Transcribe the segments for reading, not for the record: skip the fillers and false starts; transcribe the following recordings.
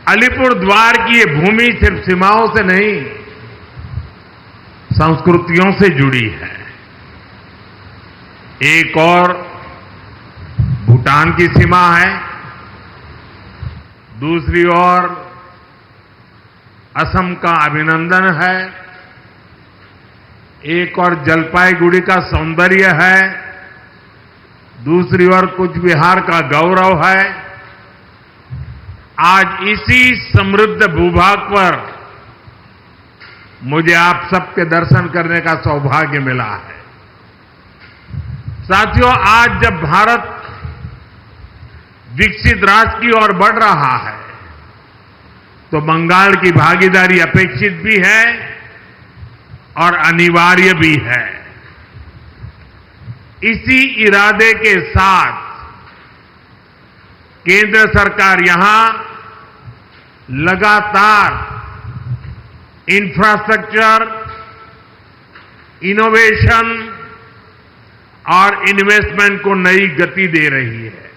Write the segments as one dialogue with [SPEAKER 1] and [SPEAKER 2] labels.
[SPEAKER 1] अलीपुरद्वार की ये भूमि सिर्फ सीमाओं से नहीं, संस्कृतियों से जुड़ी है। एक और भूटान की सीमा है, दूसरी ओर असम का अभिनंदन है, एक और जलपाईगुड़ी का सौंदर्य है, दूसरी ओर कूच बिहार का गौरव है। आज इसी समृद्ध भूभाग पर मुझे आप सबके दर्शन करने का सौभाग्य मिला है। साथियों, आज जब भारत विकसित राष्ट्र की ओर बढ़ रहा है तो बंगाल की भागीदारी अपेक्षित भी है और अनिवार्य भी है। इसी इरादे के साथ केंद्र सरकार यहां लगातार इंफ्रास्ट्रक्चर, इनोवेशन और इन्वेस्टमेंट को नई गति दे रही है।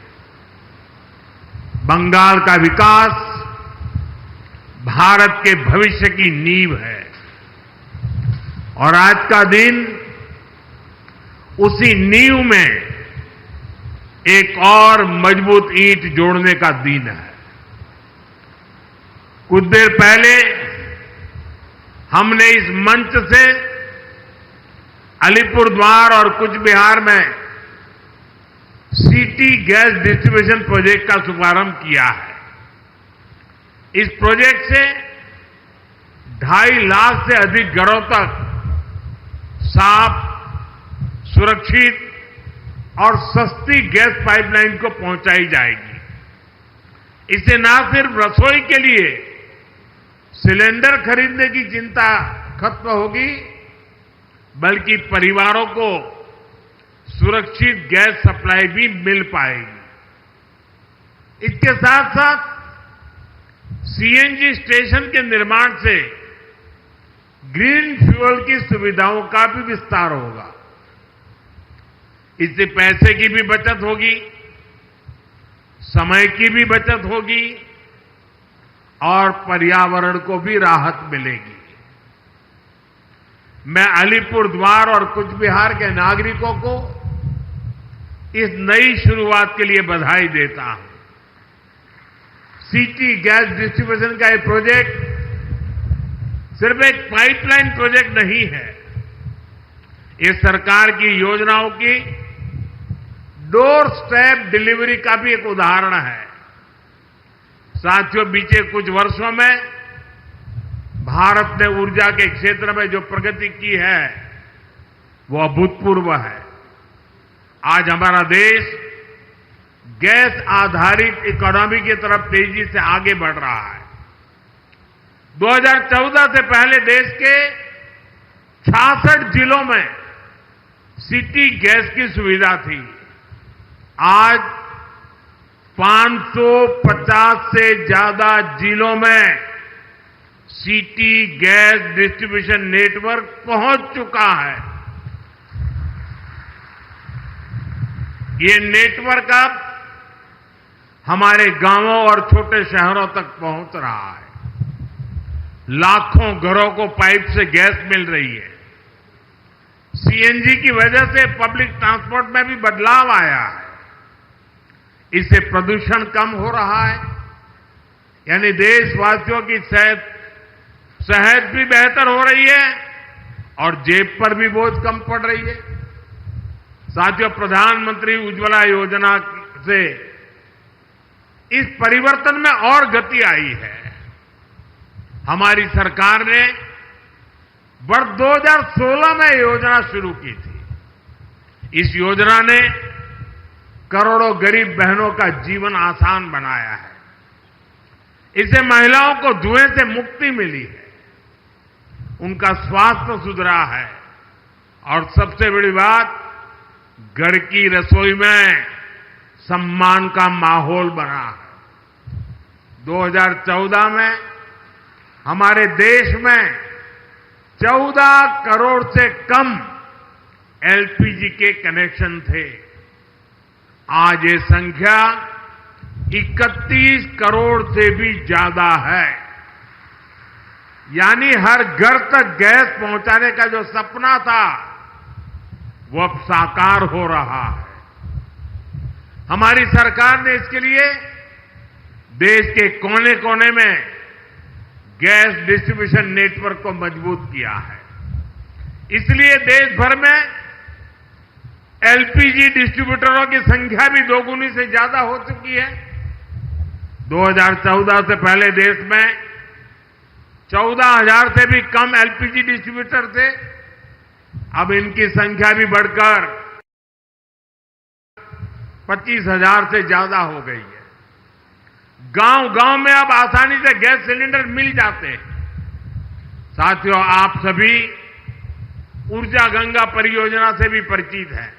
[SPEAKER 1] बंगाल का विकास भारत के भविष्य की नींव है और आज का दिन उसी नींव में एक और मजबूत ईंट जोड़ने का दिन है। कुछ देर पहले हमने इस मंच से अलीपुरद्वार और कूच बिहार में सिटी गैस डिस्ट्रीब्यूशन प्रोजेक्ट का शुभारंभ किया है। इस प्रोजेक्ट से 2.5 लाख से अधिक घरों तक साफ, सुरक्षित और सस्ती गैस पाइपलाइन को पहुंचाई जाएगी। इससे न सिर्फ रसोई के लिए सिलेंडर खरीदने की चिंता खत्म होगी, बल्कि परिवारों को सुरक्षित गैस सप्लाई भी मिल पाएगी। इसके साथ साथ सीएनजी स्टेशन के निर्माण से ग्रीन फ्यूल की सुविधाओं का भी विस्तार होगा। इससे पैसे की भी बचत होगी, समय की भी बचत होगी और पर्यावरण को भी राहत मिलेगी। मैं अलीपुरद्वार और कूच बिहार के नागरिकों को इस नई शुरुआत के लिए बधाई देता हूं। सिटी गैस डिस्ट्रीब्यूशन का ये प्रोजेक्ट सिर्फ एक पाइपलाइन प्रोजेक्ट नहीं है, ये सरकार की योजनाओं की डोर स्टेप डिलीवरी का भी एक उदाहरण है। साथियों, बीते कुछ वर्षों में भारत ने ऊर्जा के क्षेत्र में जो प्रगति की है वो अभूतपूर्व है। आज हमारा देश गैस आधारित इकोनॉमी की तरफ तेजी से आगे बढ़ रहा है। 2014 से पहले देश के 66 जिलों में सिटी गैस की सुविधा थी। आज 550 से ज्यादा जिलों में सिटी गैस डिस्ट्रीब्यूशन नेटवर्क पहुंच चुका है। ये नेटवर्क अब हमारे गांवों और छोटे शहरों तक पहुंच रहा है। लाखों घरों को पाइप से गैस मिल रही है। सीएनजी की वजह से पब्लिक ट्रांसपोर्ट में भी बदलाव आया है। इससे प्रदूषण कम हो रहा है, यानी देशवासियों की सेहत भी बेहतर हो रही है और जेब पर भी बोझ कम पड़ रही है। साथियों, प्रधानमंत्री उज्ज्वला योजना से इस परिवर्तन में और गति आई है। हमारी सरकार ने वर्ष 2016 में योजना शुरू की थी। इस योजना ने करोड़ों गरीब बहनों का जीवन आसान बनाया है। इससे महिलाओं को धुएं से मुक्ति मिली है, उनका स्वास्थ्य सुधरा है और सबसे बड़ी बात, घर की रसोई में सम्मान का माहौल बना है। 2014 में हमारे देश में 14 करोड़ से कम एलपीजी के कनेक्शन थे। आज ये संख्या 31 करोड़ से भी ज्यादा है। यानी हर घर तक गैस पहुंचाने का जो सपना था वो अब साकार हो रहा है। हमारी सरकार ने इसके लिए देश के कोने कोने में गैस डिस्ट्रीब्यूशन नेटवर्क को मजबूत किया है। इसलिए देश भर में एलपीजी डिस्ट्रीब्यूटरों की संख्या भी दोगुनी से ज्यादा हो चुकी है। 2014 से पहले देश में 14,000 से भी कम एलपीजी डिस्ट्रीब्यूटर थे। अब इनकी संख्या भी बढ़कर 25,000 से ज्यादा हो गई है। गांव गांव में अब आसानी से गैस सिलेंडर मिल जाते हैं। साथियों, आप सभी ऊर्जा गंगा परियोजना से भी परिचित हैं।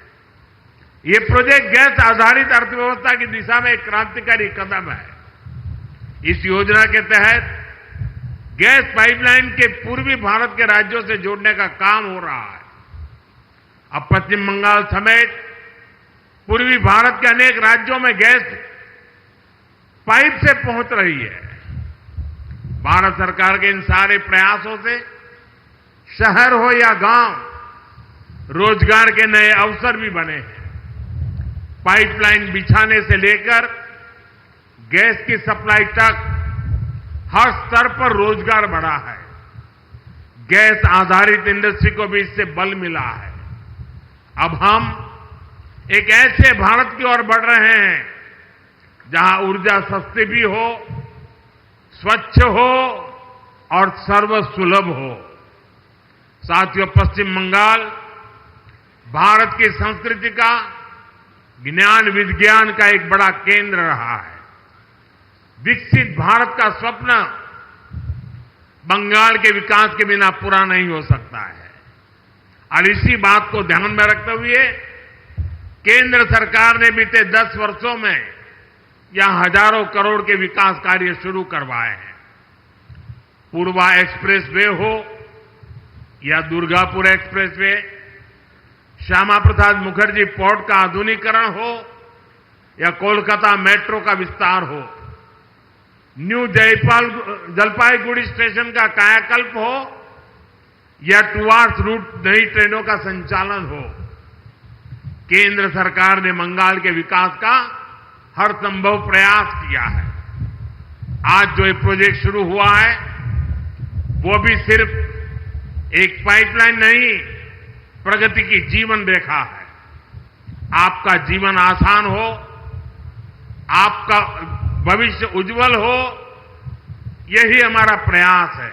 [SPEAKER 1] ये प्रोजेक्ट गैस आधारित अर्थव्यवस्था की दिशा में एक क्रांतिकारी कदम है। इस योजना के तहत गैस पाइपलाइन के पूर्वी भारत के राज्यों से जोड़ने का काम हो रहा है। अब पश्चिम बंगाल समेत पूर्वी भारत के अनेक राज्यों में गैस पाइप से पहुंच रही है। भारत सरकार के इन सारे प्रयासों से शहर हो या गांव, रोजगार के नए अवसर भी बने हैं। पाइपलाइन बिछाने से लेकर गैस की सप्लाई तक हर स्तर पर रोजगार बढ़ा है। गैस आधारित इंडस्ट्री को भी इससे बल मिला है। अब हम एक ऐसे भारत की ओर बढ़ रहे हैं जहां ऊर्जा सस्ती भी हो, स्वच्छ हो और सर्वसुलभ हो। साथियों, पश्चिम बंगाल भारत की संस्कृति का, ज्ञान विज्ञान का एक बड़ा केंद्र रहा है। विकसित भारत का स्वप्न बंगाल के विकास के बिना पूरा नहीं हो सकता है। और इसी बात को ध्यान में रखते हुए केंद्र सरकार ने बीते 10 वर्षों में यहां हजारों करोड़ के विकास कार्य शुरू करवाए हैं। पूर्वा एक्सप्रेस वे हो या Durgapur express way, Shyama Prasad Mukherjee port का आधुनिकीकरण हो या कोलकाता मेट्रो का विस्तार हो, न्यू जलपाईगुड़ी स्टेशन का कायाकल्प हो या टुवार्स रूट नई ट्रेनों का संचालन हो, केंद्र सरकार ने बंगाल के विकास का हर संभव प्रयास किया है। आज जो ये प्रोजेक्ट शुरू हुआ है वो भी सिर्फ एक पाइपलाइन नहीं, प्रगति की जीवन रेखा है। आपका जीवन आसान हो, आपका भविष्य उज्जवल हो, यही हमारा प्रयास है।